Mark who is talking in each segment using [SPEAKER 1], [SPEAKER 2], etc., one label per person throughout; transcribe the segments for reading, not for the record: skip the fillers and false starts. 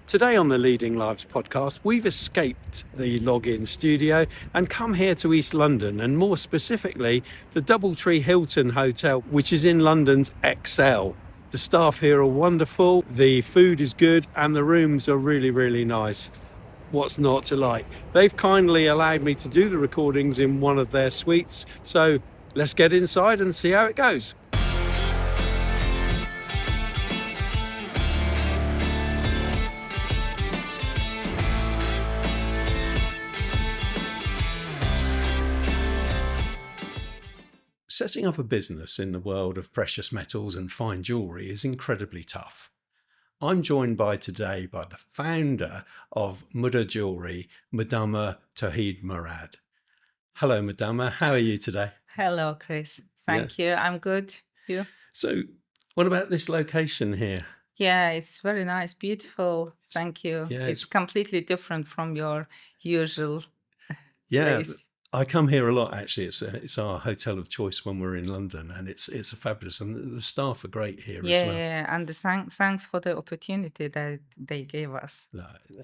[SPEAKER 1] Today on the Leading Lives podcast, we've escaped the login studio and come here to East London, and more specifically, the Doubletree Hilton Hotel, which is in London's XL. The staff here are wonderful, the food is good, and the rooms are really, really nice. What's not to like? They've kindly allowed me to do the recordings in one of their suites, so let's get inside and see how it goes. Setting up a business in the world of precious metals and fine jewellery is incredibly tough. I'm joined today by the founder of Mudda Jewellery, Mudama Tohid Murad. Hello, Mudama. How are you today?
[SPEAKER 2] Hello, Chris. Thank you. I'm good. You?
[SPEAKER 1] So, what about this location here?
[SPEAKER 2] Yeah, it's very nice, beautiful. Thank you.
[SPEAKER 1] Yeah,
[SPEAKER 2] it's completely different from your usual place.
[SPEAKER 1] I come here a lot, actually. It's our hotel of choice when we're in London, and it's a fabulous, and the staff are great here as well.
[SPEAKER 2] Yeah, and thanks for the opportunity that they gave us.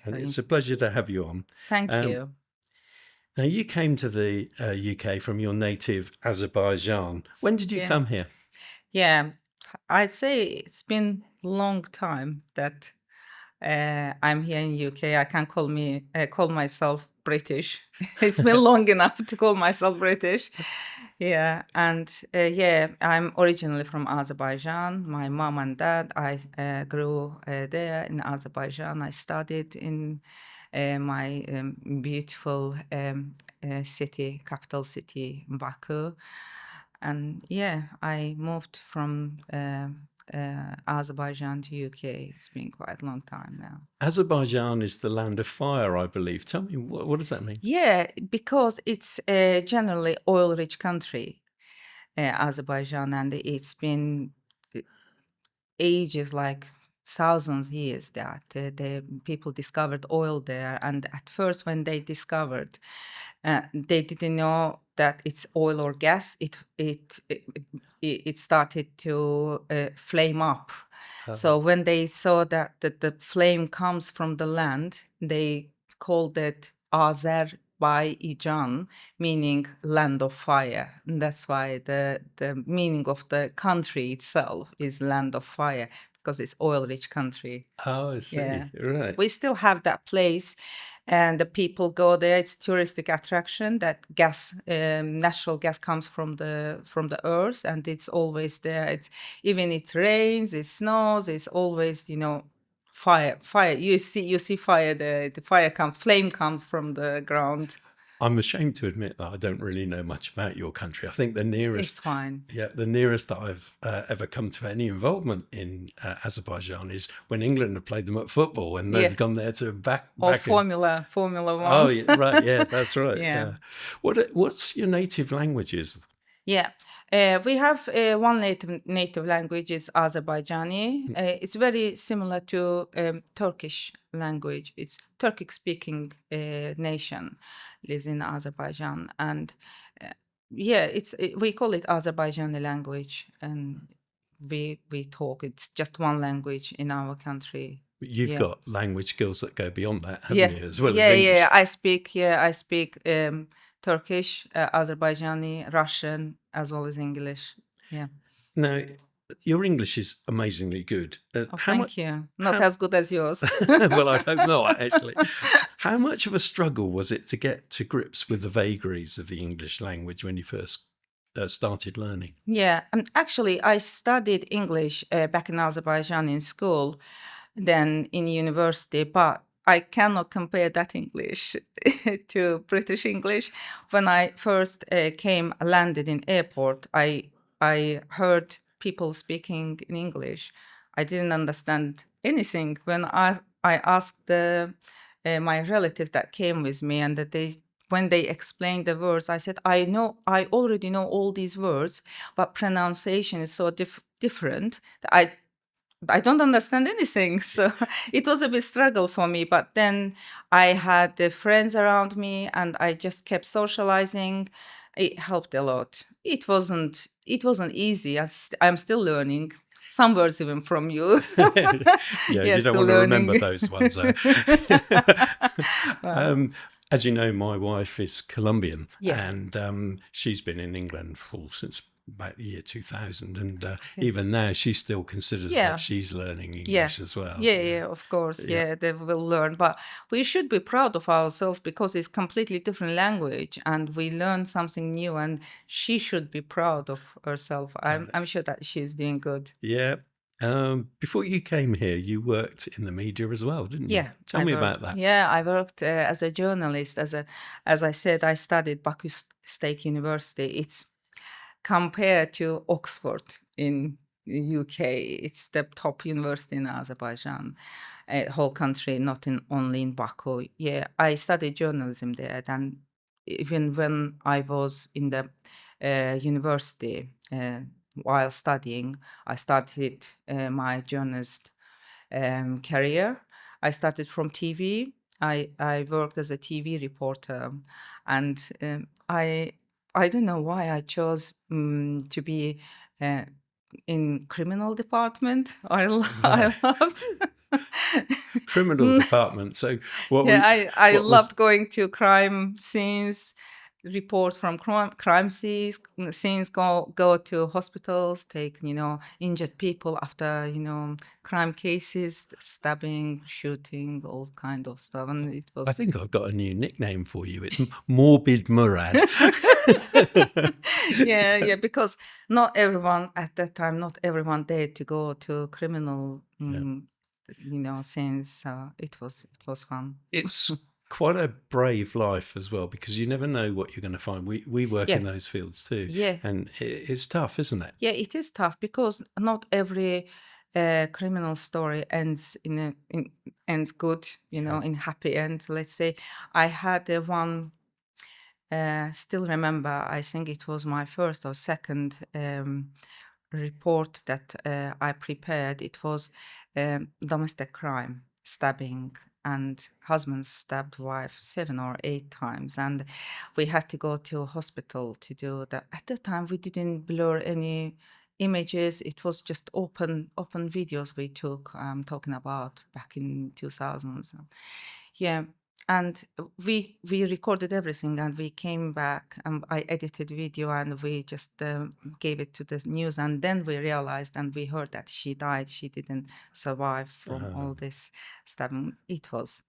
[SPEAKER 1] And it's a pleasure to have you on.
[SPEAKER 2] Thank you.
[SPEAKER 1] Now, you came to the UK from your native Azerbaijan. When did you come here?
[SPEAKER 2] Yeah, I'd say it's been a long time that I'm here in UK. I can call myself British. It's been long enough to call myself British. Yeah, and I'm originally from Azerbaijan. My mom and dad, I grew there in Azerbaijan. I studied in my beautiful capital city, Baku. And I moved from Azerbaijan to UK. It's been quite a long time now.
[SPEAKER 1] Azerbaijan is the land of fire, I believe. Tell me, what does that mean?
[SPEAKER 2] Yeah, because it's a generally oil-rich country, Azerbaijan, and it's been ages, like thousands of years, that the people discovered oil there. And at first, when they discovered, they didn't know that it's oil or gas. It started to flame up. So when they saw that the flame comes from the land, they called it Azerbaijan, meaning land of fire. And that's why the meaning of the country itself is land of fire, because it's oil-rich country.
[SPEAKER 1] Oh, I see. Yeah. Right.
[SPEAKER 2] We still have that place, and the people go there. It's touristic attraction. That natural gas comes from the earth, and it's always there. It's even it rains, it snows, it's always fire. You see fire. The flame comes from the ground.
[SPEAKER 1] I'm ashamed to admit that I don't really know much about your country. I think the nearest...
[SPEAKER 2] It's fine.
[SPEAKER 1] Yeah, the nearest that I've ever come to any involvement in Azerbaijan is when England have played them at football, and they've gone there to back
[SPEAKER 2] Formula One.
[SPEAKER 1] Oh, yeah, right. Yeah, that's right. Yeah. What's your native languages?
[SPEAKER 2] Yeah. We have one native language is Azerbaijani. It's very similar to Turkish language. It's Turkic-speaking nation lives in Azerbaijan, and we call it Azerbaijani language, and we talk. It's just one language in our country.
[SPEAKER 1] You've got language skills that go beyond that, haven't you? As well as English.
[SPEAKER 2] Yeah. I speak Turkish, Azerbaijani, Russian, as well as English. Yeah.
[SPEAKER 1] Now, your English is amazingly good.
[SPEAKER 2] Thank you. Not as good as yours.
[SPEAKER 1] Well, I hope not, actually. How much of a struggle was it to get to grips with the vagaries of the English language when you first started learning?
[SPEAKER 2] Yeah, and actually, I studied English back in Azerbaijan in school, then in university, but I cannot compare that English to British English. When I first landed in airport, I heard people speaking in English. I didn't understand anything. When I asked my relatives that came with me, and when they explained the words, I said, I already know all these words, but pronunciation is so different that I don't understand anything. So it was a bit struggle for me. But then I had the friends around me, and I just kept socializing. It helped a lot. It wasn't easy. I'm still learning. some words even from you.
[SPEAKER 1] Yeah, you
[SPEAKER 2] Yes,
[SPEAKER 1] don't
[SPEAKER 2] the
[SPEAKER 1] want to remember
[SPEAKER 2] learning.
[SPEAKER 1] those ones.
[SPEAKER 2] Wow.
[SPEAKER 1] As you know, my wife is Colombian,
[SPEAKER 2] Yeah.
[SPEAKER 1] and she's been in England since about the year 2000, and
[SPEAKER 2] Okay.
[SPEAKER 1] even now she still considers that
[SPEAKER 2] Yeah.
[SPEAKER 1] she's learning
[SPEAKER 2] Yeah.
[SPEAKER 1] English as well.
[SPEAKER 2] Yeah, yeah, of course.
[SPEAKER 1] Yeah.
[SPEAKER 2] Yeah, they will learn. But we should be proud of ourselves because it's completely different language and we learn something new and she should be proud of herself. I'm sure that she's doing good.
[SPEAKER 1] Yeah. Before you came here, you worked in the media as well, didn't you?
[SPEAKER 2] Yeah,
[SPEAKER 1] Tell me about that.
[SPEAKER 2] Yeah, I worked as a journalist. As I said, I studied Baku State University. It's compared to Oxford in UK. It's the top university in Azerbaijan, whole country, not in only in Baku. Yeah, I studied journalism there. Then even when I was in the university while studying, I started my journalist career. I started from TV. I worked as a TV reporter, and I don't know why I chose to be in criminal department. I
[SPEAKER 1] Right.
[SPEAKER 2] loved.
[SPEAKER 1] Criminal department. So what
[SPEAKER 2] Yeah,
[SPEAKER 1] we
[SPEAKER 2] I
[SPEAKER 1] what was
[SPEAKER 2] loved going to crime scenes, report from crime scenes, go to hospitals, take injured people after crime cases, stabbing, shooting, all kind of stuff, and it
[SPEAKER 1] I
[SPEAKER 2] was.
[SPEAKER 1] think I've got a new nickname for you. It's Morbid Murad.
[SPEAKER 2] Yeah, yeah, because not everyone at that time, not everyone dared to go to criminal,
[SPEAKER 1] Yeah.
[SPEAKER 2] scenes. So it was fun.
[SPEAKER 1] It's quite a brave life as well, because you never know what you're going to find. We work
[SPEAKER 2] Yeah,
[SPEAKER 1] in those fields too,
[SPEAKER 2] yeah.
[SPEAKER 1] and it's tough, isn't it?
[SPEAKER 2] Yeah, it is tough because not every criminal story ends good, in happy end. Let's say I had one. Still remember, I think it was my first or second report that I prepared. It was domestic crime, stabbing, and husband stabbed wife 7 or 8 times, and we had to go to a hospital to do that. At the time, we didn't blur any images. It was just open videos we took. I'm talking about back in 2000s. Yeah, and we recorded everything and we came back and I edited video and we just gave it to the news, and then we realized and we heard that she died. She didn't survive from all this stabbing. It was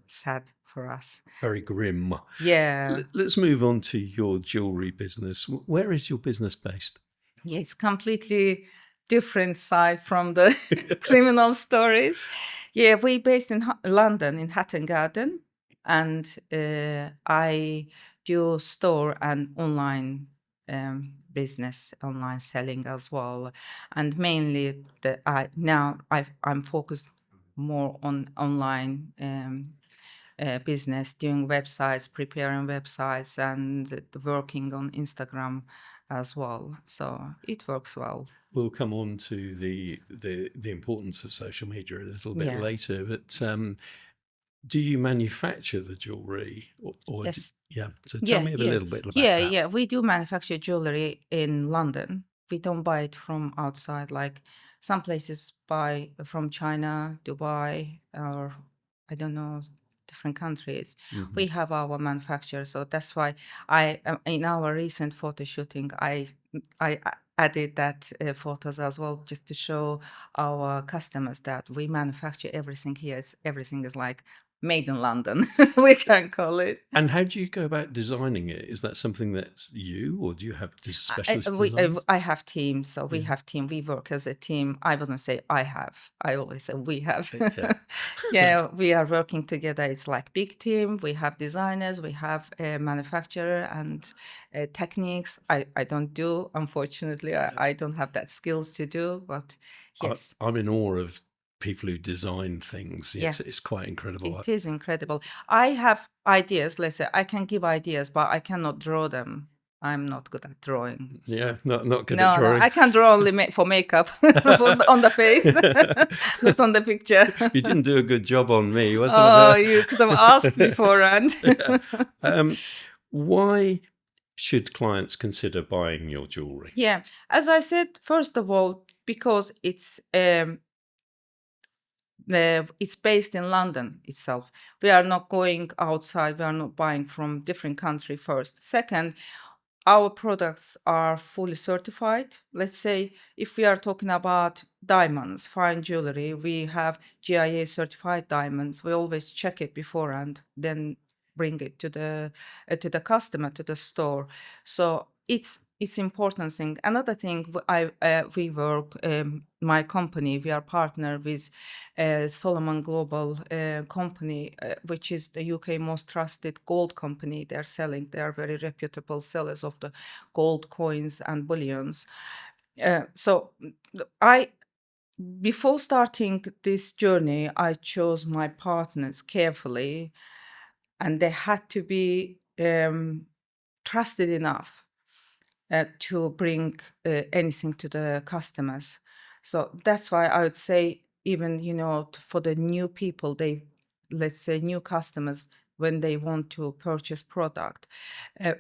[SPEAKER 2] sad for us.
[SPEAKER 1] Very grim.
[SPEAKER 2] Yeah.
[SPEAKER 1] Let's move on to your jewelry business. Where is your business based?
[SPEAKER 2] Yeah, it's completely different side from the criminal stories. Yeah, we based in London in Hatton Garden, and I do store and online business, online selling as well, and mainly I'm focused more on online business, doing websites, preparing websites, and working on Instagram as well. So it works well.
[SPEAKER 1] We'll come on to the importance of social media a little bit
[SPEAKER 2] Yeah.
[SPEAKER 1] later, but do you manufacture the jewelry, or
[SPEAKER 2] Yes.
[SPEAKER 1] yeah? So tell
[SPEAKER 2] Yeah,
[SPEAKER 1] me a
[SPEAKER 2] yeah.
[SPEAKER 1] little bit about
[SPEAKER 2] Yeah,
[SPEAKER 1] that.
[SPEAKER 2] yeah. We do manufacture jewelry in London. We don't buy it from outside, like some places buy from China, Dubai, or I don't know, different countries.
[SPEAKER 1] Mhm.
[SPEAKER 2] We have our manufacturer, so that's why I in our recent photo shooting, I added that photos as well, just to show our customers that we manufacture everything here. Everything is like made in London, we can call it.
[SPEAKER 1] And how do you go about designing it? Is that something that's you, or do you have specialist designers?
[SPEAKER 2] I have teams, so we
[SPEAKER 1] Yeah.
[SPEAKER 2] have team. We work as a team. I wouldn't say I have. I always say we have.
[SPEAKER 1] Yeah.
[SPEAKER 2] Yeah, we are working together. It's like big team. We have designers, we have a manufacturer and techniques. I don't do, unfortunately. I don't have that skills to do, but yes.
[SPEAKER 1] I'm in awe of people who design things.
[SPEAKER 2] Yeah.
[SPEAKER 1] It's quite incredible.
[SPEAKER 2] It is incredible. I have ideas, let's say, I can give ideas, but I cannot draw them. I'm not good at drawing. So.
[SPEAKER 1] Yeah, not good
[SPEAKER 2] No,
[SPEAKER 1] at drawing.
[SPEAKER 2] I can draw only for makeup on the face, not on the picture.
[SPEAKER 1] You didn't do a good job on me, wasn't
[SPEAKER 2] Oh,
[SPEAKER 1] it?
[SPEAKER 2] you could have asked beforehand.
[SPEAKER 1] Why should clients consider buying your jewelry?
[SPEAKER 2] Yeah, as I said, first of all, because it's based in London itself. We are not going outside. We are not buying from different country first. Second, our products are fully certified. Let's say if we are talking about diamonds, fine jewelry, we have GIA certified diamonds. We always check it beforehand, then bring it to the customer, to the store. So it's important thing. Another thing, we work, my company, we are partner with Solomon Global company, which is the UK most trusted gold company. They are very reputable sellers of the gold coins and bullions. So I before starting this journey, I chose my partners carefully, and they had to be trusted enough to bring anything to the customers. So that's why I would say, even for the new people, let's say new customers, when they want to purchase product, uh,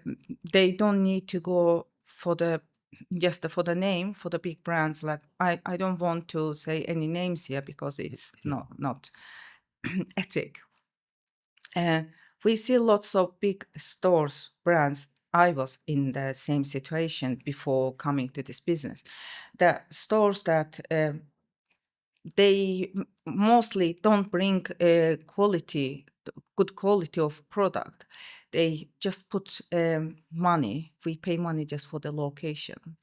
[SPEAKER 2] they don't need to go for the just for the name, for the big brands. Like I don't want to say any names here because it's not ethic. uh, we see lots of big stores, brands. I was in the same situation before coming to this business. The stores that they mostly don't bring good quality of product. They just put money. We pay money just for the location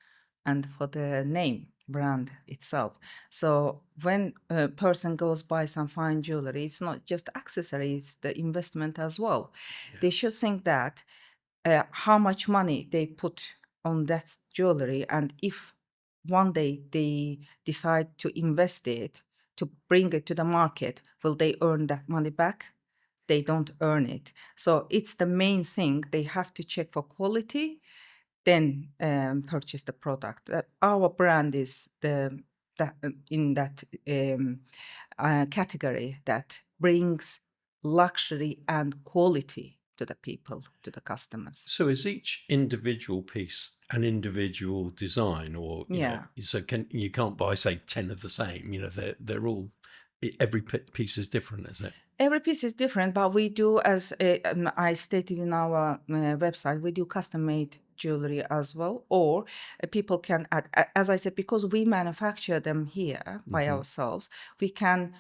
[SPEAKER 2] and for the name brand itself. So when a person goes buy some fine jewelry, it's not just accessories, the investment as well. They should think that how much money they put on that jewelry, and if one day they decide to invest it to bring it to the market, will they earn that money back? They don't earn it. So it's the main thing. They have to check for quality, then purchase the product. Our brand is in that category that brings luxury and quality to the people, to the customers.
[SPEAKER 1] So is each individual piece an individual design, or so you can't buy, say, 10 of the same? They're all, every piece is different, is it?
[SPEAKER 2] Every piece is different, but we do, as I stated in our website, we do custom-made jewelry as well, or people can add, as I said, because we manufacture them here by ourselves, we can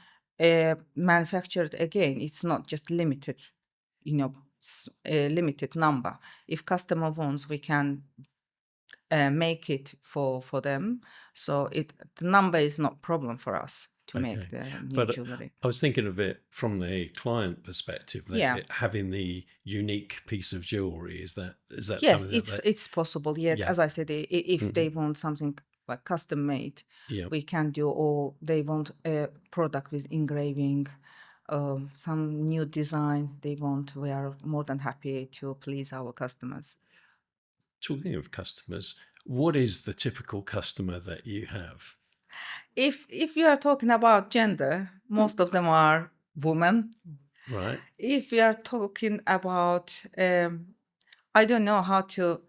[SPEAKER 2] manufacture it again. It's not just limited, limited number. If customer wants, we can make it for them. So the number is not problem for us to make the new jewelry.
[SPEAKER 1] I was thinking of it from the client perspective, that having the unique piece of jewelry, is that something that
[SPEAKER 2] it's possible. Yet, as I said, if they want something like custom made, we can do, or they want a product with engraving, some new design they want, we are more than happy to please our customers.
[SPEAKER 1] Talking of customers, what is the typical customer that you have?
[SPEAKER 2] If you are talking about gender, most of them are women.
[SPEAKER 1] Right.
[SPEAKER 2] If we are talking about, I don't know how to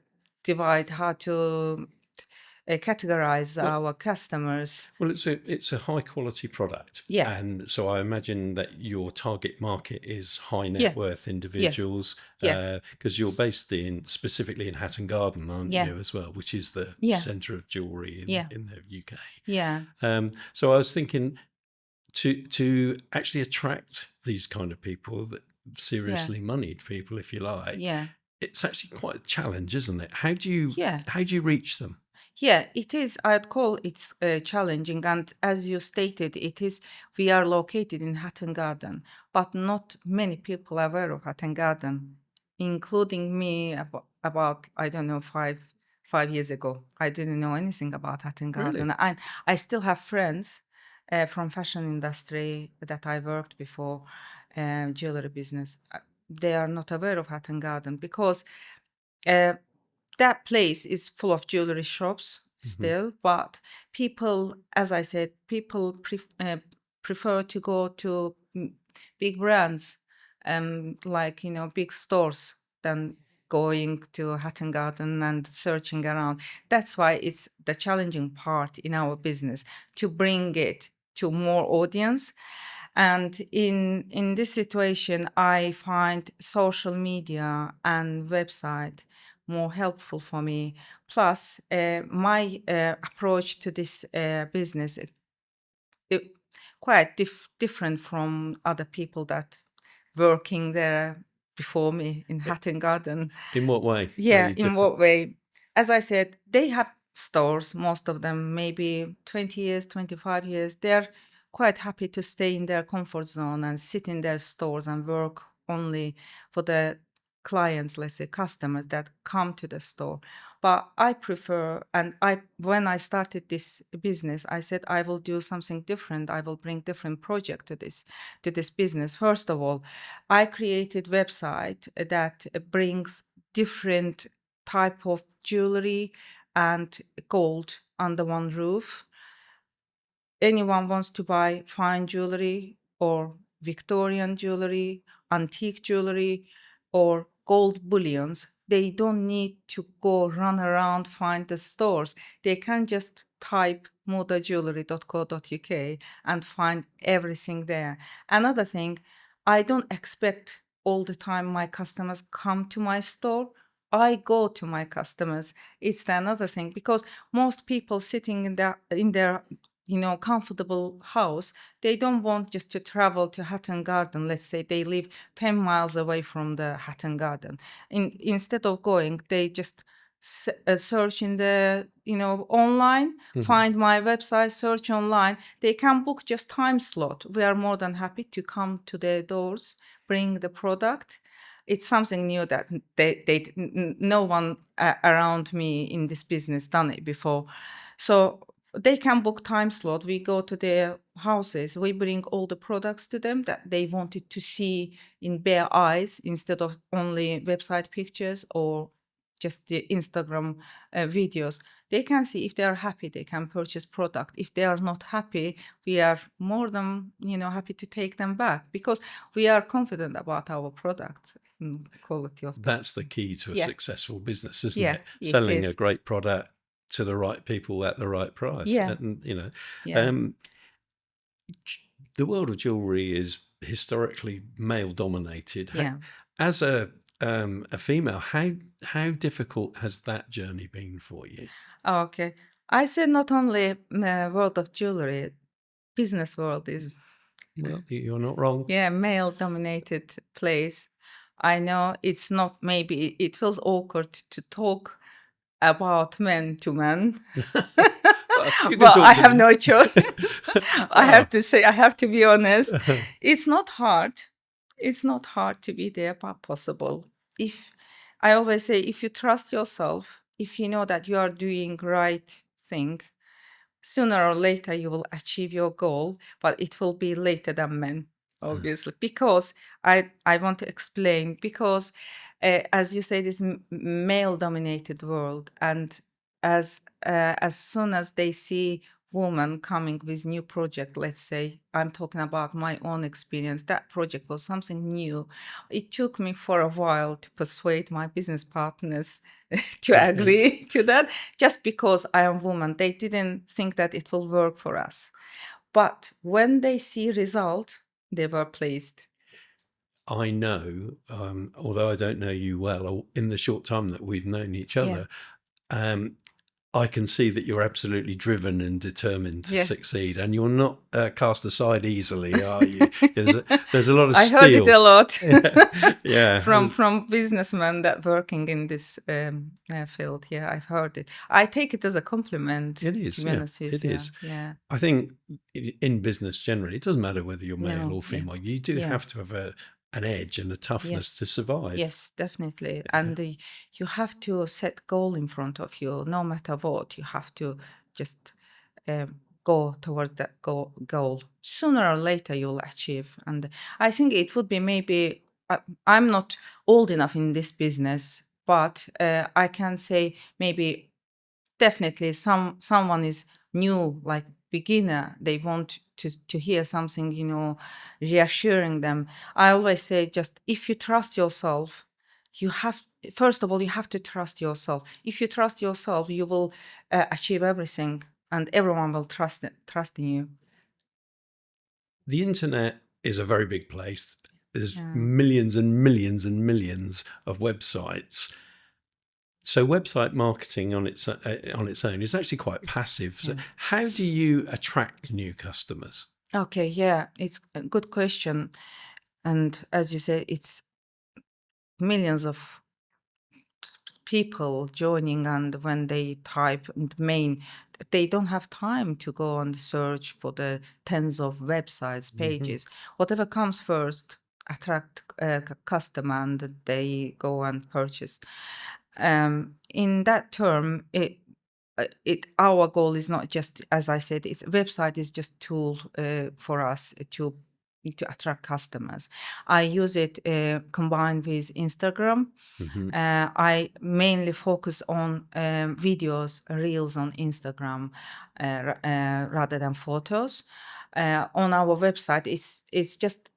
[SPEAKER 2] divide, how to categorize our customers.
[SPEAKER 1] Well, it's a high quality product, and so I imagine that your target market is high net worth individuals, because you're based specifically in Hatton Garden, aren't you, as well, which is the centre of jewelry in the UK. So I was thinking, to actually attract these kind of people, that seriously moneyed people, if you like, it's actually quite a challenge, isn't it? How do you reach them?
[SPEAKER 2] Yeah, it is. I'd call it challenging. And as you stated, we are located in Hatton Garden, but not many people are aware of Hatton Garden, including me about I don't know, 5 years ago. I didn't know anything about Hatton Garden.
[SPEAKER 1] Really?
[SPEAKER 2] And I still have friends from fashion industry that I worked before, jewelry business. They are not aware of Hatton Garden because that place is full of jewelry shops still, but people, as I said, people prefer to go to big brands, like big stores, than going to Hatton Garden and searching around. That's why it's the challenging part in our business, to bring it to more audience. And in this situation, I find social media and website more helpful for me. Plus, my approach to this business it, quite different from other people that working there before me in Hatton Garden.
[SPEAKER 1] In what way are
[SPEAKER 2] Yeah,
[SPEAKER 1] you
[SPEAKER 2] in
[SPEAKER 1] different?
[SPEAKER 2] what way? As I said, they have stores, most of them, maybe 20 years, 25 years. They're quite happy to stay in their comfort zone and sit in their stores and work only for the clients, let's say customers that come to the store. But I prefer, and when I started this business, I said I will do something different. I will bring different project to this business. First of all, I created website that brings different type of jewelry and gold under one roof. Anyone wants to buy fine jewelry or Victorian jewelry, antique jewelry, or gold bullions, they don't need to go run around find the stores. They can just type modajewelry.co.uk and find everything there. Another thing, I don't expect all the time my customers come to my store. I go to my customers. It's another thing, because most people sitting in their comfortable house, they don't want just to travel to Hatton Garden. Let's say they live 10 miles away from the Hatton Garden. Instead of going, they just search in the online, find my website, search online. They can book just time slot. We are more than happy to come to their doors, bring the product. It's something new that no one around me in this business done it before. So they can book time slot. We go to their houses. We bring all the products to them that they wanted to see in bare eyes, instead of only website pictures or just the Instagram videos. They can see. If they are happy, they can purchase product. If they are not happy, we are more than happy to take them back, because we are confident about our product quality of the.
[SPEAKER 1] That's the key to a
[SPEAKER 2] Yeah.
[SPEAKER 1] successful business, isn't
[SPEAKER 2] Yeah,
[SPEAKER 1] it?
[SPEAKER 2] it
[SPEAKER 1] Selling a
[SPEAKER 2] is.
[SPEAKER 1] great product to the right people at the right price.
[SPEAKER 2] Yeah.
[SPEAKER 1] And
[SPEAKER 2] Yeah.
[SPEAKER 1] the world of jewelry is historically male dominated.
[SPEAKER 2] Yeah.
[SPEAKER 1] As a female, how difficult has that journey been for you?
[SPEAKER 2] Okay. I said not only world of jewelry, business world is
[SPEAKER 1] Well, you're not wrong.
[SPEAKER 2] male dominated place. I know it's not, maybe it feels awkward to talk about men to men.
[SPEAKER 1] You can
[SPEAKER 2] But
[SPEAKER 1] talk
[SPEAKER 2] I
[SPEAKER 1] to
[SPEAKER 2] have
[SPEAKER 1] me.
[SPEAKER 2] no choice. I have to say, I have to be honest. It's not hard. It's not hard to be there, but possible. If I always say, if you trust yourself, if you know that you are doing right thing, sooner or later you will achieve your goal, but it will be later than men, obviously. Because I want to explain, because as you say, this male dominated world, and as soon as they see woman coming with new project, let's say, I'm talking about my own experience, that project was something new. It took me for a while to persuade my business partners to agree to that, just because I am woman. They didn't think that it will work for us. But when they see result, they were pleased.
[SPEAKER 1] I know, although I don't know you well, in the short time that we've known each
[SPEAKER 2] Yeah.
[SPEAKER 1] other, I can see that you're absolutely driven and determined to
[SPEAKER 2] Yeah.
[SPEAKER 1] succeed, and you're not cast aside easily, are you? There's a lot of
[SPEAKER 2] I heard it a
[SPEAKER 1] steel.
[SPEAKER 2] lot
[SPEAKER 1] Yeah.
[SPEAKER 2] from businessmen that working in this field. Yeah, I've heard it. I take it as a compliment.
[SPEAKER 1] It is,
[SPEAKER 2] To be
[SPEAKER 1] yeah,
[SPEAKER 2] honest with
[SPEAKER 1] it
[SPEAKER 2] you.
[SPEAKER 1] is.
[SPEAKER 2] Yeah.
[SPEAKER 1] I think in business generally, it doesn't matter whether you're male
[SPEAKER 2] No,
[SPEAKER 1] or
[SPEAKER 2] yeah.
[SPEAKER 1] female. You do
[SPEAKER 2] Yeah.
[SPEAKER 1] have to have an edge and a toughness
[SPEAKER 2] Yes.
[SPEAKER 1] to survive.
[SPEAKER 2] Yes, definitely. And you have to set goal in front of you, no matter what. You have to just go towards that goal. Sooner or later, you'll achieve. And I think it would be maybe, I'm not old enough in this business, but I can say maybe definitely someone is new, like beginner, they want to hear something reassuring them. I always say, just if you trust yourself, you have first of all, you have to trust yourself. If you trust yourself, you will achieve everything, and everyone will trust in you.
[SPEAKER 1] The internet is a very big place. There's
[SPEAKER 2] Yeah.
[SPEAKER 1] millions and millions and millions of websites. So website marketing on its own is actually quite passive. So how do you attract new customers?
[SPEAKER 2] Okay, yeah, it's a good question. And as you said, it's millions of people joining, and when they type in the main, they don't have time to go on the search for the tens of websites, pages. Whatever comes first attract customer, and they go and purchase. In that term, our goal is not just, as I said, it's website is just tool for us to attract customers. I use it combined with Instagram. I mainly focus on videos, reels on Instagram rather than photos. On our website, it's just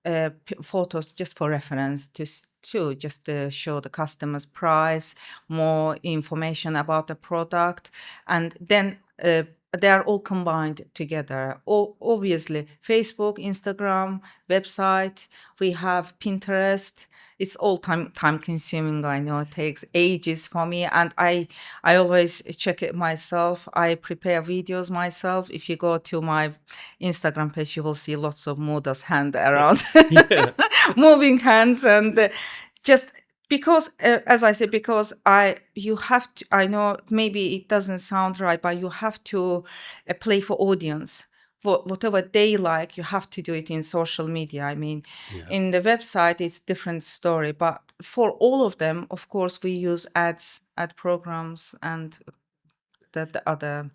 [SPEAKER 2] photos just for reference to just show the customer's price, more information about the product, and then they are all combined together. Obviously, Facebook, Instagram, website. We have Pinterest. It's all time consuming. I know it takes ages for me, and I always check it myself. I prepare videos myself. If you go to my Instagram page, you will see lots of Muda's hand around, moving hands, and just because, as I said, because you have to. I know maybe it doesn't sound right, but you have to play for audience. Whatever they like, you have to do it in social media. I mean, in the website, it's different story. But for all of them, of course, we use ad programs, and the other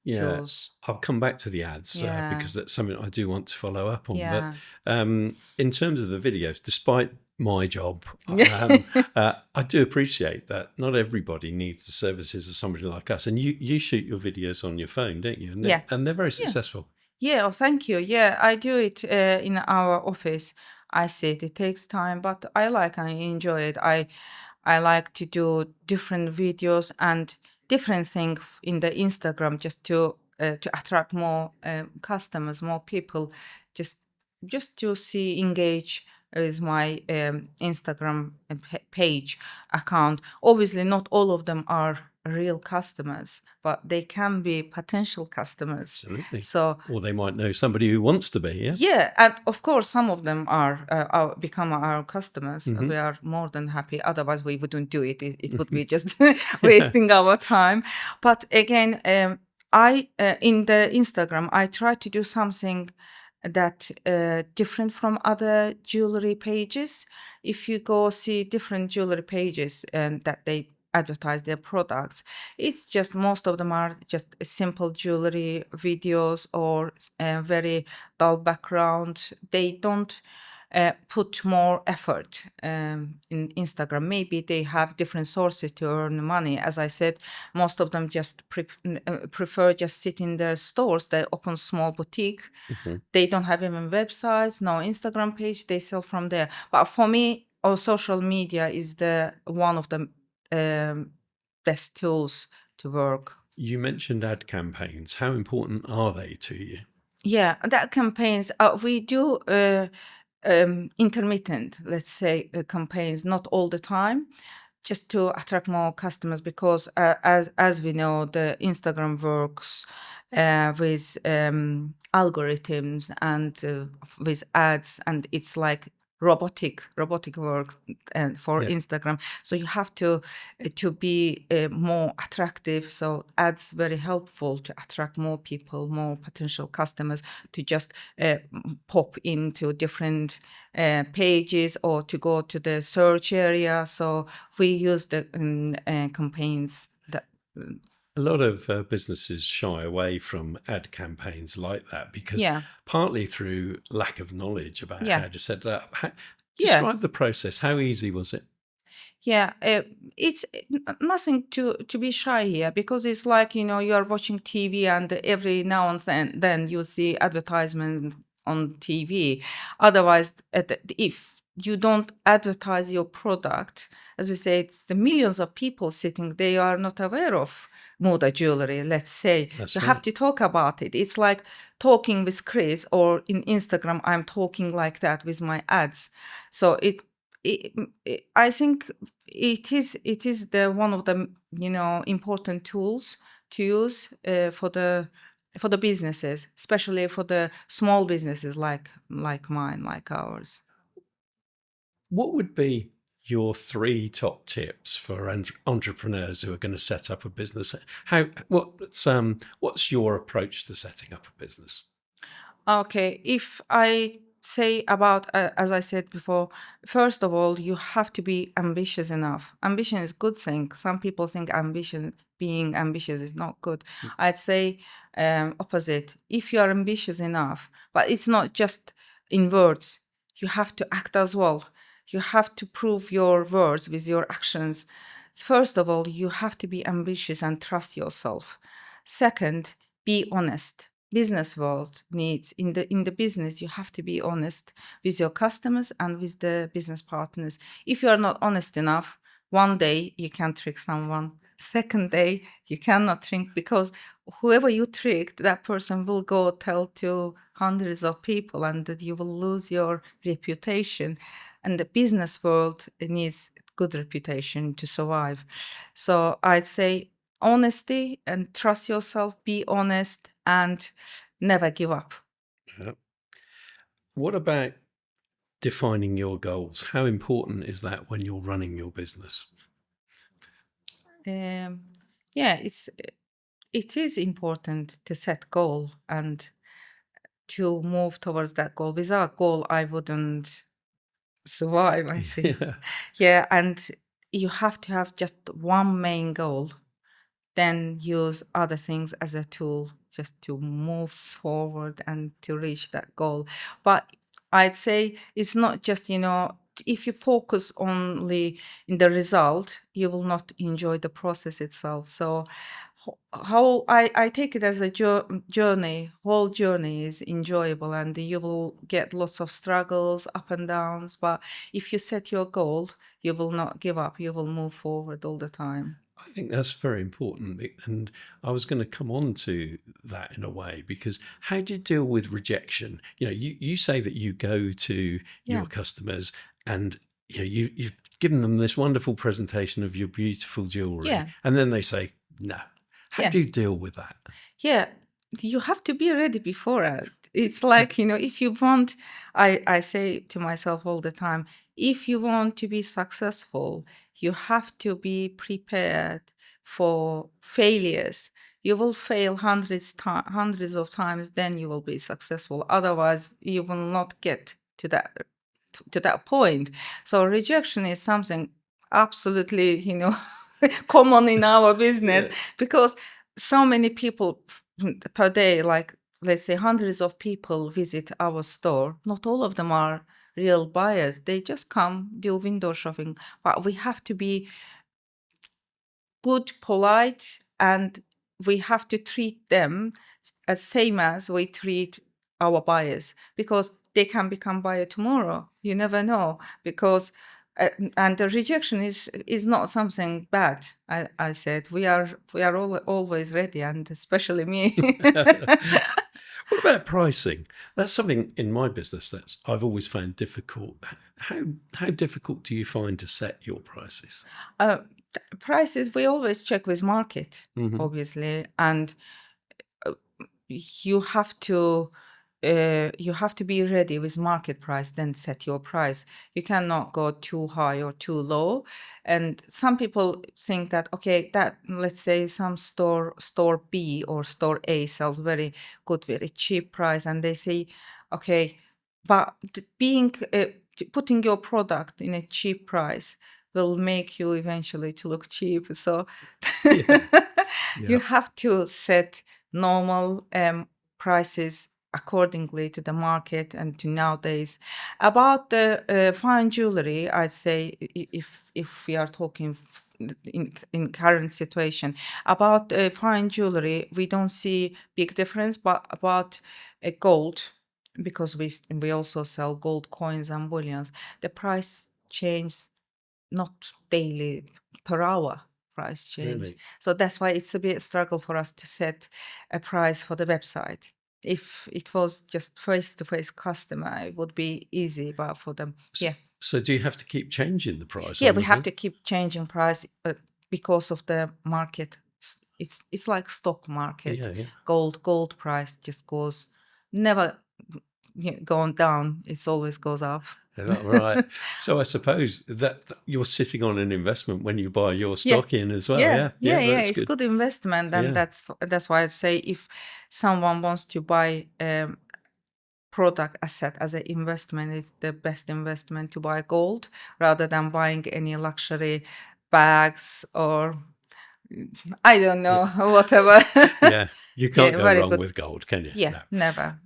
[SPEAKER 2] tools.
[SPEAKER 1] I'll come back to the ads because that's something I do want to follow up on. But in terms of the videos, despite my job, I do appreciate that not everybody needs the services of somebody like us. And you shoot your videos on your phone, don't you? And they're very successful.
[SPEAKER 2] Yeah, oh, thank you. Yeah, I do it in our office. I see it takes time, but I enjoy it. I like to do different videos and different things in the Instagram just to attract more customers, more people, just to see engage with my Instagram page account. Obviously, not all of them are real customers, but they can be potential customers.
[SPEAKER 1] Absolutely.
[SPEAKER 2] So,
[SPEAKER 1] or they might know somebody who wants to be.
[SPEAKER 2] Yeah, and of course, some of them are become our customers. We are more than happy. Otherwise, we wouldn't do it. It would be just wasting our time. But again, I in the Instagram, I try to do something that different from other jewelry pages. If you go see different jewelry pages and that they advertise their products, it's just most of them are just simple jewelry videos or very dull background. They don't put more effort in Instagram. Maybe they have different sources to earn money. As I said, most of them just prefer just sit in their stores. They open small boutique. They don't have even websites, no Instagram page. They sell from there. But for me, our social media is the one of the best tools to work.
[SPEAKER 1] You mentioned ad campaigns. How important are they to you?
[SPEAKER 2] Yeah, that campaigns, we do intermittent, let's say, campaigns, not all the time, just to attract more customers, because as we know, the Instagram works with algorithms and with ads, and it's like robotic work for Instagram. So you have to be more attractive. So ads very helpful to attract more people, more potential customers to just pop into different pages or to go to the search area. So we use the campaigns that.
[SPEAKER 1] A lot of businesses shy away from ad campaigns like that because partly through lack of knowledge about how to set it up. Describe the process. How easy was it?
[SPEAKER 2] Yeah, it's nothing to be shy here, because it's like, you are watching TV and every now and then you see advertisement on TV. Otherwise, if you don't advertise your product, as we say, it's the millions of people sitting, they are not aware of Muda jewelry, let's say.
[SPEAKER 1] That's
[SPEAKER 2] You have
[SPEAKER 1] right.
[SPEAKER 2] to talk about it. It's like talking with Chris, or in Instagram, I'm talking like that with my ads. So I think it is the one of the important tools to use for the businesses, especially for the small businesses like mine, like ours.
[SPEAKER 1] What would be your three top tips for entrepreneurs who are going to set up a business? What's your approach to setting up a business?
[SPEAKER 2] Okay, if I say about, as I said before, first of all, you have to be ambitious enough. Ambition is a good thing. Some people think being ambitious is not good. I'd say opposite. If you are ambitious enough, but it's not just in words, you have to act as well. You have to prove your words with your actions. First of all, you have to be ambitious and trust yourself. Second, be honest. Business world needs, in the business, you have to be honest with your customers and with the business partners. If you are not honest enough, one day you can trick someone, second day you cannot trick, because whoever you tricked, that person will go tell to hundreds of people, and that you will lose your reputation. And the business world needs good reputation to survive. So I'd say honesty and trust yourself, be honest, and never give up.
[SPEAKER 1] Yeah. What about defining your goals? How important is that when you're running your business?
[SPEAKER 2] Um, yeah, it is important to set goal and to move towards that goal. Without goal, I wouldn't survive, I think.
[SPEAKER 1] Yeah.
[SPEAKER 2] Yeah, and you have to have just one main goal, then use other things as a tool just to move forward and to reach that goal. But I'd say it's not just, if you focus only in the result, you will not enjoy the process itself. So how I take it as a journey, whole journey is enjoyable, and you will get lots of struggles, up and downs. But if you set your goal, you will not give up, you will move forward all the time.
[SPEAKER 1] I think that's very important. And I was going to come on to that in a way, because how do you deal with rejection? You say that you go to your
[SPEAKER 2] Yeah.
[SPEAKER 1] customers and you've given them this wonderful presentation of your beautiful jewelry,
[SPEAKER 2] Yeah.
[SPEAKER 1] and then they say no. How
[SPEAKER 2] Yeah.
[SPEAKER 1] do you deal with that?
[SPEAKER 2] Yeah, you have to be ready before it. It's like, if you want, I say to myself all the time, if you want to be successful, you have to be prepared for failures. You will fail hundreds of times, then you will be successful. Otherwise, you will not get to that point. So rejection is something absolutely, common in our business,
[SPEAKER 1] Yeah.
[SPEAKER 2] because so many people per day, like let's say hundreds of people visit our store. Not all of them are real buyers. They just come, do window shopping. But we have to be good, polite, and we have to treat them as same as we treat our buyers, because they can become buyer tomorrow. You never know, because and the rejection is not something bad. I said we are always ready, and especially me.
[SPEAKER 1] What about pricing? That's something in my business that I've always found difficult. How difficult do you find to set your prices?
[SPEAKER 2] uh, Prices we always check with market,
[SPEAKER 1] Hmm.
[SPEAKER 2] obviously, and uh, you have to be ready with market price, then set your price. You cannot go too high or too low. And some people think that, okay, that, let's say some store B or store A sells very good, very cheap price, and they say, okay, but putting your product in a cheap price will make you eventually to look cheap. So
[SPEAKER 1] Yeah,
[SPEAKER 2] you
[SPEAKER 1] yeah,
[SPEAKER 2] have to set normal prices accordingly to the market and to nowadays. About the fine jewelry, I say, if we are talking in current situation about fine jewelry, we don't see big difference. But about gold, because we also sell gold coins and bullions, the price changes not daily, per hour price change.
[SPEAKER 1] Really?
[SPEAKER 2] So that's why it's a bit struggle for us to set a price for the website. If it was just face-to-face customer, it would be easy, but for them, yeah.
[SPEAKER 1] So do you have to keep changing the price
[SPEAKER 2] Yeah,
[SPEAKER 1] on
[SPEAKER 2] we
[SPEAKER 1] the
[SPEAKER 2] have
[SPEAKER 1] bill?
[SPEAKER 2] to keep changing price because of the market. It's like stock market.
[SPEAKER 1] Yeah, yeah.
[SPEAKER 2] Gold price just goes never going down. It's always goes up.
[SPEAKER 1] Is that right? So I suppose that you're sitting on an investment when you buy your
[SPEAKER 2] Yeah.
[SPEAKER 1] stock in as well. Yeah, that's
[SPEAKER 2] It's
[SPEAKER 1] good.
[SPEAKER 2] good investment, and
[SPEAKER 1] Yeah.
[SPEAKER 2] that's why I say if someone wants to buy product asset as an investment, it's the best investment to buy gold rather than buying any luxury bags or I don't know, whatever.
[SPEAKER 1] Yeah, you can't
[SPEAKER 2] Yeah,
[SPEAKER 1] go
[SPEAKER 2] very
[SPEAKER 1] wrong
[SPEAKER 2] good.
[SPEAKER 1] with gold, can you?
[SPEAKER 2] Yeah,
[SPEAKER 1] No.
[SPEAKER 2] never.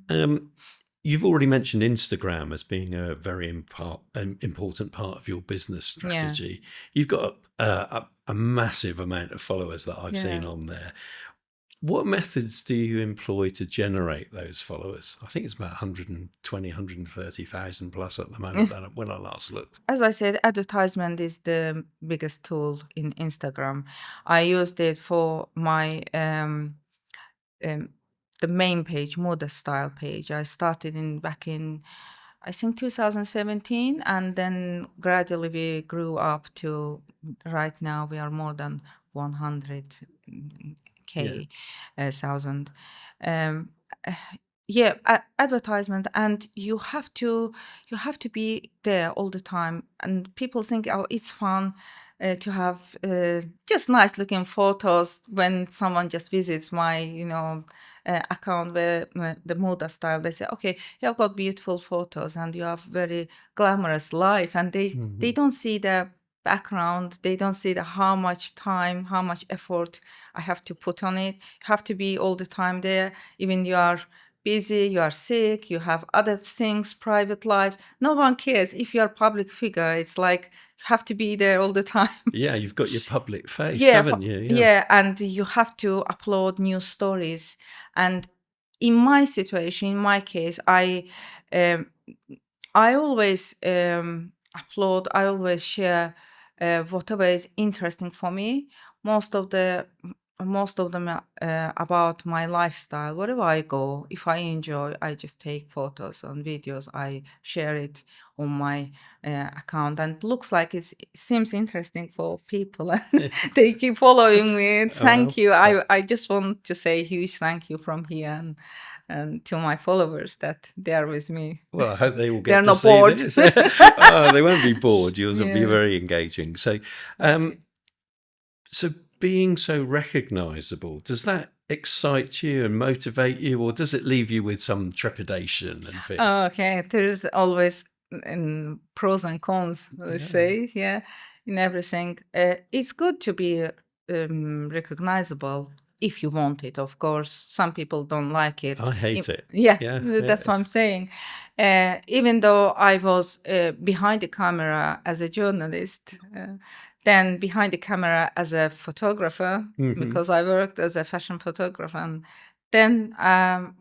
[SPEAKER 1] You've already mentioned Instagram as being a very important part of your business
[SPEAKER 2] Yeah,
[SPEAKER 1] strategy. You've got a massive amount of followers that I've seen
[SPEAKER 2] yeah.
[SPEAKER 1] on there. What methods do you employ to generate those followers? I think it's about 120, 130,000 plus at the moment when I last looked.
[SPEAKER 2] As I said, advertisement is the biggest tool in Instagram. I used it for my um, the main page, Moda Style page. I started in back in I think 2017, and then gradually we grew up to right now we are more than 100K
[SPEAKER 1] Yeah.
[SPEAKER 2] thousand. Um, uh, yeah, advertisement, and you have to be there all the time. And people think, oh, it's fun to have just nice looking photos when someone just visits my account where the Moda Style. They say, okay, you have got beautiful photos and you have very glamorous life, and they don't see the background. They don't see the how much time, how much effort I have to put on it. You have to be all the time there, even you are busy, you are sick, you have other things, private life. No one cares. If you are a public figure, it's like you have to be there all the time.
[SPEAKER 1] Yeah, you've got your public face,
[SPEAKER 2] Yeah,
[SPEAKER 1] haven't you?
[SPEAKER 2] yeah, and you have to upload new stories. And in my situation, in my case, um, I always upload. I always share whatever is interesting for me. Most of the most of them are, about my lifestyle. Wherever I go, if I enjoy, I just take photos and videos. I share it on my account, and it looks like it seems interesting for people, and they keep following me. Thank you. I just want to say huge thank you from here and to my followers that they are with me.
[SPEAKER 1] Well, I hope they will
[SPEAKER 2] They're
[SPEAKER 1] get to
[SPEAKER 2] not
[SPEAKER 1] see
[SPEAKER 2] bored.
[SPEAKER 1] this. Oh, they won't be bored. You'll be
[SPEAKER 2] Yeah.
[SPEAKER 1] very engaging. So, so being so recognizable, does that excite you and motivate you, or does it leave you with some trepidation and fear?
[SPEAKER 2] Okay, there's always pros and cons, let's say, yeah, in everything. It's good to be recognizable if you want it, of course. Some people don't like it.
[SPEAKER 1] I hate it.
[SPEAKER 2] Yeah,
[SPEAKER 1] Yeah,
[SPEAKER 2] that's what I'm saying. Even though I was behind the camera as a journalist, then behind the camera as a photographer, because I worked as a fashion photographer, and then,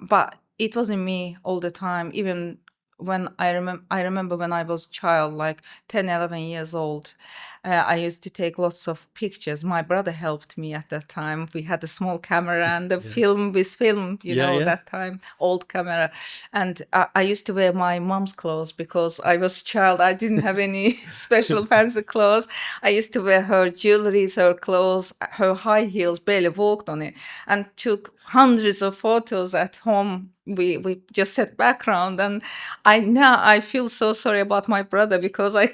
[SPEAKER 2] but it wasn't me all the time. Even when I remember when I was child, like 10, 11 years old, I used to take lots of pictures. My brother helped me at that time. We had a small camera and the film, that time, old camera. And I used to wear my mom's clothes because I was a child. I didn't have any special fancy clothes. I used to wear her jewelry, her clothes, her high heels, barely walked on it, and took hundreds of photos at home. We just set background, and I feel so sorry about my brother because I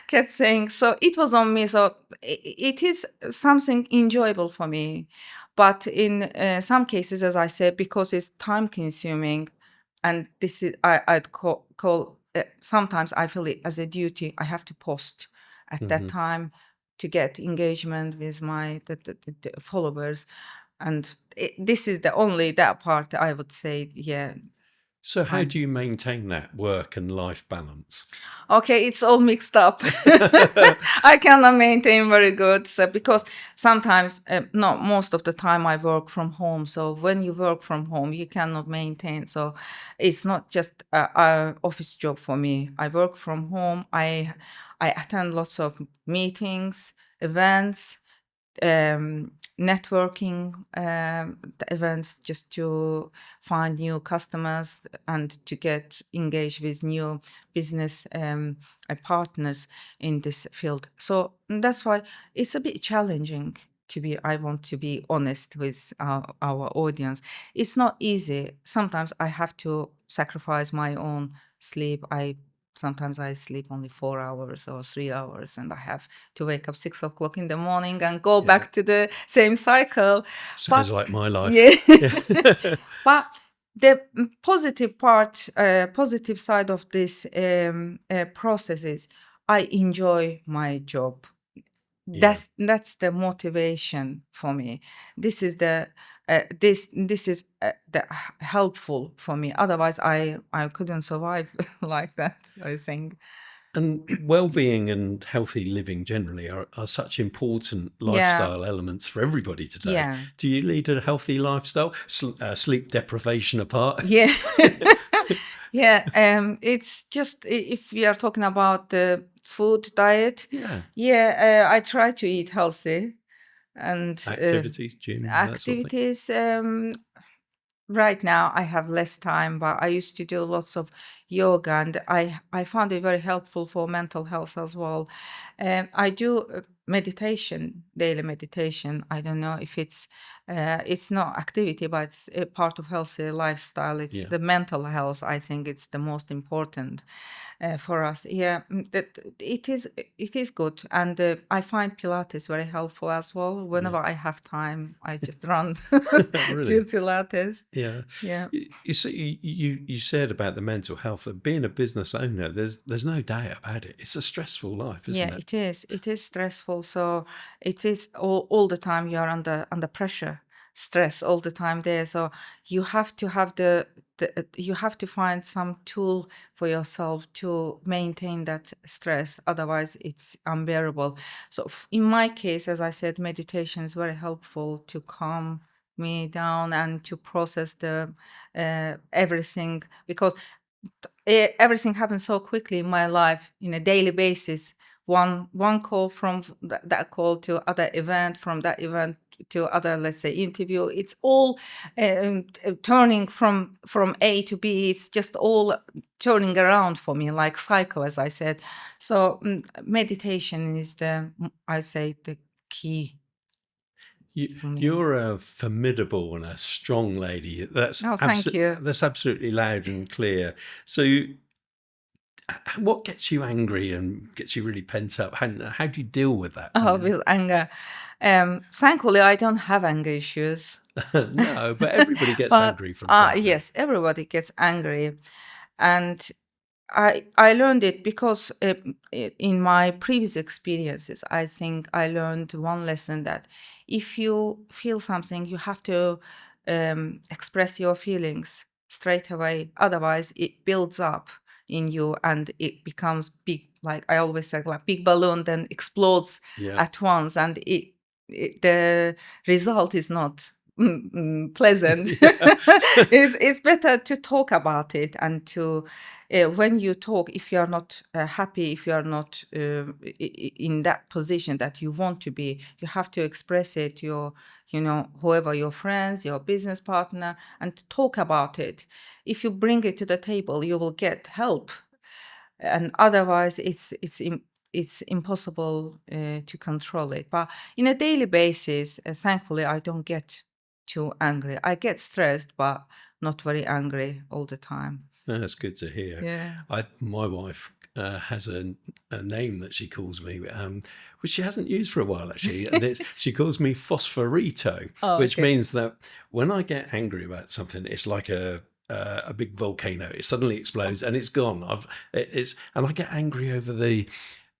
[SPEAKER 2] kept saying, so it was on me. So it is something enjoyable for me, but in some cases, as I said, because it's time consuming, and this is I'd call sometimes I feel it as a duty. I have to post at that time to get engagement with my the followers, and this is the only that part I would say, yeah.
[SPEAKER 1] So how
[SPEAKER 2] And
[SPEAKER 1] do you maintain that work and life balance?
[SPEAKER 2] okay, it's all mixed up. I cannot maintain very good, so because sometimes, no, most of the time I work from home. So when you work from home, you cannot maintain. So it's not just a office job for me. I work from home. I attend lots of meetings, events, networking events, just to find new customers and to get engaged with new business partners in this field. So that's why it's a bit challenging. I want to be honest with our audience. It's not easy. Sometimes I have to sacrifice my own sleep. Sometimes I sleep only 4 hours or 3 hours, and I have to wake up 6 o'clock in the morning and go
[SPEAKER 1] Yeah.
[SPEAKER 2] back to the same cycle.
[SPEAKER 1] Sounds
[SPEAKER 2] But
[SPEAKER 1] like my life.
[SPEAKER 2] yeah,
[SPEAKER 1] Yeah.
[SPEAKER 2] but the positive part, positive side of this process is I enjoy my job.
[SPEAKER 1] Yeah.
[SPEAKER 2] That's the motivation for me. This is this is helpful for me. Otherwise, I couldn't survive like that, I think.
[SPEAKER 1] And well-being and healthy living generally are such important
[SPEAKER 2] Yeah,
[SPEAKER 1] lifestyle elements for everybody today.
[SPEAKER 2] yeah,
[SPEAKER 1] Do you lead a healthy lifestyle? Sleep deprivation apart?
[SPEAKER 2] yeah. Yeah, it's just if we are talking about the food diet,
[SPEAKER 1] Yeah.
[SPEAKER 2] yeah, I try to eat healthy and
[SPEAKER 1] Activity, gym, that sort of thing.
[SPEAKER 2] activities. Right now, I have less time, but I used to do lots of yoga, and I found it very helpful for mental health as well. I do meditation, daily meditation. I don't know if it's not activity, but it's a part of healthy lifestyle. It's
[SPEAKER 1] Yeah.
[SPEAKER 2] the mental health. I think it's the most important for us. Yeah, that it is good, and I find Pilates very helpful as well.
[SPEAKER 1] Yeah.
[SPEAKER 2] Whenever I have time, I just run to
[SPEAKER 1] Brilliant.
[SPEAKER 2] Pilates.
[SPEAKER 1] Yeah.
[SPEAKER 2] Yeah.
[SPEAKER 1] You see, you said about the mental health that being a business owner, there's no doubt about it. It's a stressful life,
[SPEAKER 2] Yeah,
[SPEAKER 1] isn't it?
[SPEAKER 2] it is. It is stressful. So it is all the time you are under pressure, stress all the time there. So you have to have you have to find some tool for yourself to maintain that stress. Otherwise, it's unbearable. So in my case, as I said, meditation is very helpful to calm me down and to process the everything, because everything happens so quickly in my life in a daily basis. One call from that call to other event, from that event to other, let's say, interview. It's all turning from A to B. It's just all turning around for me like cycle, as I said. So meditation is I say, the key for me.
[SPEAKER 1] You're a formidable and a strong lady.
[SPEAKER 2] Oh, thank you.
[SPEAKER 1] That's absolutely loud and clear. So, what gets you angry and gets you really pent up? How do you deal with that?
[SPEAKER 2] Oh, with anger. Thankfully, I don't have anger issues.
[SPEAKER 1] No, but everybody gets
[SPEAKER 2] But
[SPEAKER 1] angry from time to time.
[SPEAKER 2] yes, everybody gets angry, and I learned it because in my previous experiences, I think I learned one lesson, that if you feel something, you have to express your feelings straight away. Otherwise, it builds up in you and it becomes big. Like I always say, like big balloon, then explodes
[SPEAKER 1] Yeah.
[SPEAKER 2] at once, and the result is not pleasant.
[SPEAKER 1] Yeah.
[SPEAKER 2] It's better to talk about it, and to when you talk, if you are not happy, if you are not in that position that you want to be, you have to express it to whoever, your friends, your business partner, and talk about it. If you bring it to the table, you will get help, and otherwise it's impossible to control it. But in a daily basis, thankfully, I don't get too angry. I get stressed, but not very angry all the time.
[SPEAKER 1] No, that's good to hear.
[SPEAKER 2] Yeah.
[SPEAKER 1] My wife has a name that she calls me, which she hasn't used for a while actually, and she calls me Fosforito,
[SPEAKER 2] Oh,
[SPEAKER 1] which
[SPEAKER 2] okay.
[SPEAKER 1] means that when I get angry about something, it's like a big volcano. It suddenly explodes and it's gone. And I get angry over the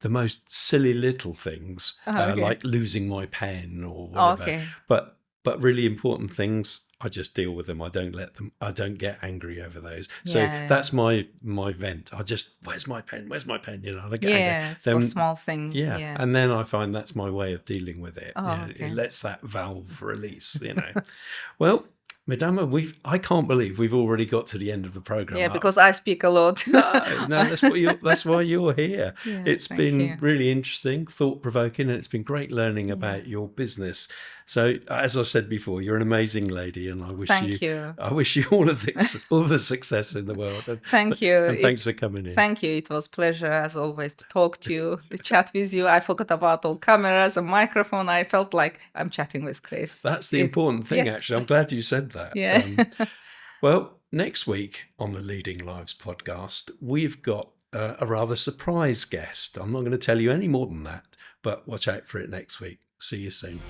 [SPEAKER 1] most silly little things,
[SPEAKER 2] Oh, okay.
[SPEAKER 1] like losing my pen or
[SPEAKER 2] Oh,
[SPEAKER 1] whatever.
[SPEAKER 2] okay.
[SPEAKER 1] But really important things, I just deal with them. I don't get angry over those. So
[SPEAKER 2] Yeah.
[SPEAKER 1] that's my vent. Where's my pen? Where's my pen? You know, I get angry.
[SPEAKER 2] Yes, for small thing.
[SPEAKER 1] Yeah.
[SPEAKER 2] Yeah.
[SPEAKER 1] And then I find that's my way of dealing with it.
[SPEAKER 2] Oh,
[SPEAKER 1] It
[SPEAKER 2] okay.
[SPEAKER 1] lets that valve release, you know. Well, Mudama, I can't believe we've already got to the end of the program.
[SPEAKER 2] Yeah, because I speak a lot.
[SPEAKER 1] No, that's why you're here.
[SPEAKER 2] Yeah,
[SPEAKER 1] It's
[SPEAKER 2] thank
[SPEAKER 1] been
[SPEAKER 2] you.
[SPEAKER 1] really interesting, thought-provoking, and it's been great learning about your business. So, as I've said before, you're an amazing lady, and I wish
[SPEAKER 2] Thank you.
[SPEAKER 1] all the success in the world. And,
[SPEAKER 2] Thank you.
[SPEAKER 1] And thanks for coming in.
[SPEAKER 2] Thank you. It was pleasure as always to talk to you, to chat with you. I forgot about all cameras and microphone. I felt like I'm chatting with Chris.
[SPEAKER 1] That's the important thing, actually. I'm glad you said that.
[SPEAKER 2] Yeah.
[SPEAKER 1] Well, next week on the Leading Lives podcast, we've got a rather surprise guest. I'm not going to tell you any more than that, but watch out for it next week. See you soon.